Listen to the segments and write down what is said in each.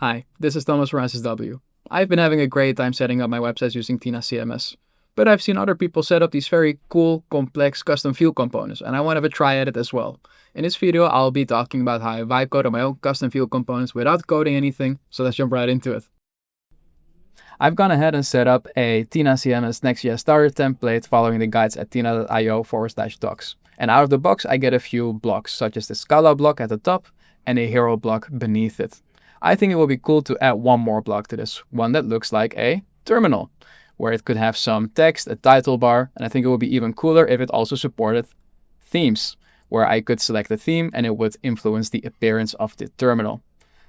Hi, this is Thomas from SSW. I've been having a great time setting up my websites using TinaCMS, but I've seen other people set up these very cool, complex custom field components, and I want to have a try at it as well. In this video, I'll be talking about how I vibe code on my own custom field components without coding anything, so let's jump right into it. I've gone ahead and set up a TinaCMS Next.js starter template following the guides at tina.io/docs. And out of the box, I get a few blocks, such as the Scala block at the top and a hero block beneath it. I think it would be cool to add one more block to this, one that looks like a terminal, where it could have some text, a title bar, and I think it would be even cooler if it also supported themes, where I could select a theme and it would influence the appearance of the terminal.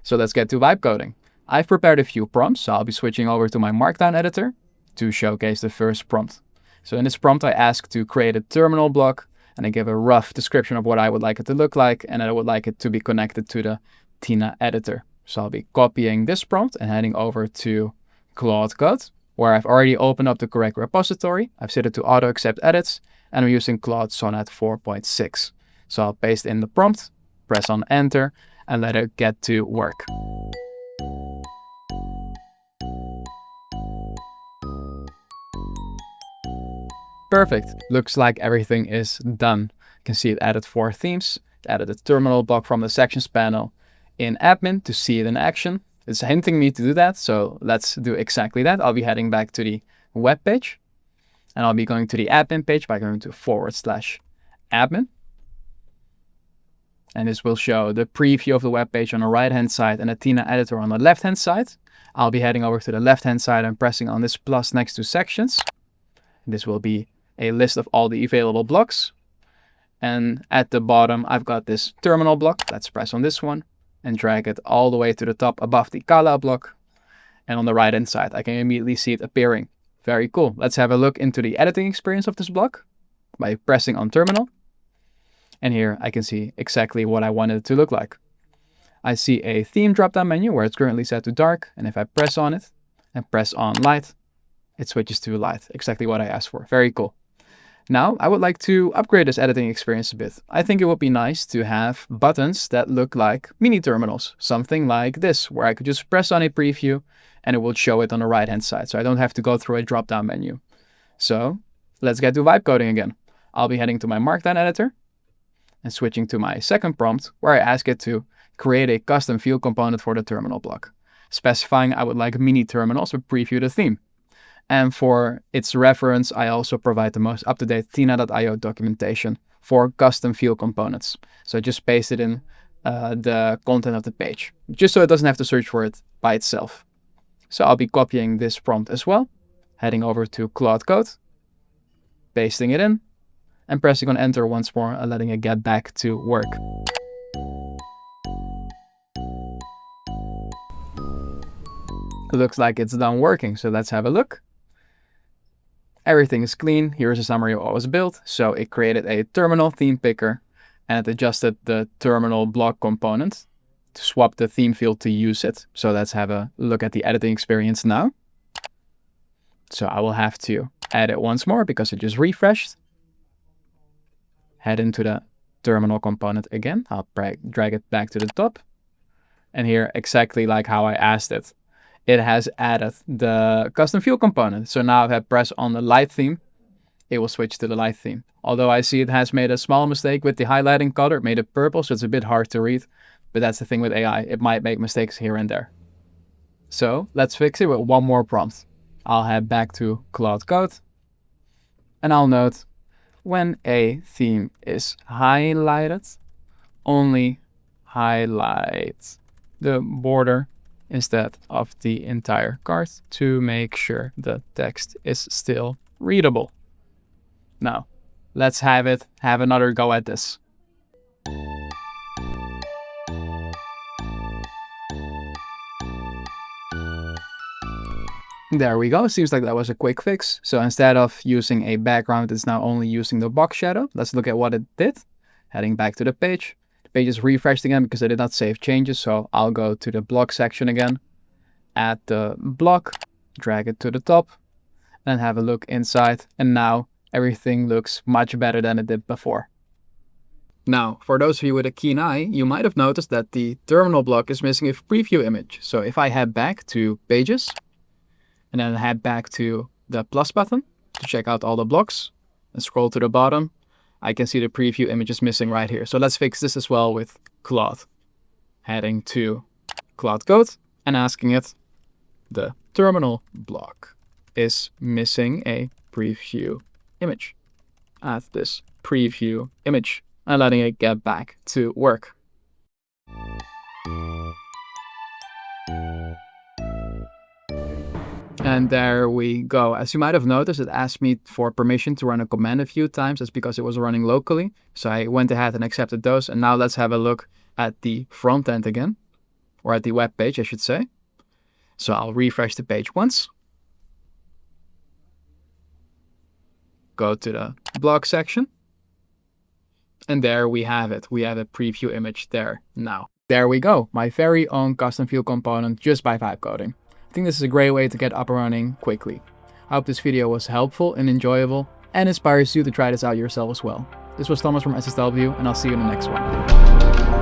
So let's get to vibe coding. I've prepared a few prompts, so I'll be switching over to my Markdown editor to showcase the first prompt. So in this prompt, I ask to create a terminal block, and I give a rough description of what I would like it to look like, and I would like it to be connected to the Tina editor. So I'll be copying this prompt and heading over to Claude Code, where I've already opened up the correct repository. I've set it to auto accept edits, and I'm using Claude Sonnet 4.6. So I'll paste in the prompt, press on enter, and let it get to work. Perfect. Looks like everything is done. You can see it added 4 themes. It added a terminal block from the sections panel in admin to see it in action. It's hinting me to do that, so let's do exactly that. I'll be heading back to the web page, and I'll be going to the admin page by going to /admin. And this will show the preview of the web page on the right-hand side and the Tina editor on the left-hand side. I'll be heading over to the left-hand side and pressing on this plus next to sections. This will be a list of all the available blocks. And at the bottom, I've got this terminal block. Let's press on this one and drag it all the way to the top above the Scala block. And on the right-hand side, I can immediately see it appearing. Very cool. Let's have a look into the editing experience of this block by pressing on terminal. And here I can see exactly what I wanted it to look like. I see a theme drop-down menu where it's currently set to dark. And if I press on it and press on light, it switches to light. Exactly what I asked for. Very cool. Now, I would like to upgrade this editing experience a bit. I think it would be nice to have buttons that look like mini terminals. Something like this, where I could just press on a preview and it will show it on the right-hand side. So I don't have to go through a drop-down menu. So let's get to vibe coding again. I'll be heading to my Markdown editor and switching to my second prompt, where I ask it to create a custom field component for the terminal block, specifying I would like mini terminals to preview the theme. And for its reference, I also provide the most up-to-date tina.io documentation for custom field components. So I just paste it in the content of the page, just so it doesn't have to search for it by itself. So I'll be copying this prompt as well, heading over to Claude Code, pasting it in, and pressing on enter once more and letting it get back to work. It looks like it's done working, so let's have a look. Everything is clean. Here's a summary of what was built. So it created a terminal theme picker and it adjusted the terminal block component to swap the theme field to use it. So let's have a look at the editing experience now. So I will have to add it once more because it just refreshed. Head into the terminal component again. I'll drag it back to the top. And here, exactly like how I asked it, it has added the custom field component. So now if I press on the light theme, it will switch to the light theme. Although I see it has made a small mistake with the highlighting color, it made it purple, so it's a bit hard to read. But that's the thing with AI, it might make mistakes here and there. So let's fix it with one more prompt. I'll head back to Claude Code, and I'll note when a theme is highlighted, only highlight the border instead of the entire card to make sure the text is still readable. Now, let's have another go at this. There we go. Seems like that was a quick fix. So instead of using a background, it's now only using the box shadow. Let's look at what it did. Heading back to the page. The page is refreshed again because I did not save changes. So I'll go to the block section again, add the block, drag it to the top, and have a look inside. And now everything looks much better than it did before. Now, for those of you with a keen eye, you might have noticed that the terminal block is missing a preview image. So if I head back to Pages, and then head back to the plus button to check out all the blocks, and scroll to the bottom, I can see the preview image is missing right here. So let's fix this as well with Claude. Heading to Claude Code and asking it, the terminal block is missing a preview image. Add this preview image and letting it get back to work. And there we go. As you might have noticed, it asked me for permission to run a command a few times. That's because it was running locally. So I went ahead and accepted those. And now let's have a look at the front end again, or at the web page, I should say. So I'll refresh the page once. Go to the blog section. And there we have it. We have a preview image there now. There we go. My very own custom view component just by vibe coding. I think this is a great way to get up and running quickly. I hope this video was helpful and enjoyable and inspires you to try this out yourself as well. This was Thomas from SSW, and I'll see you in the next one.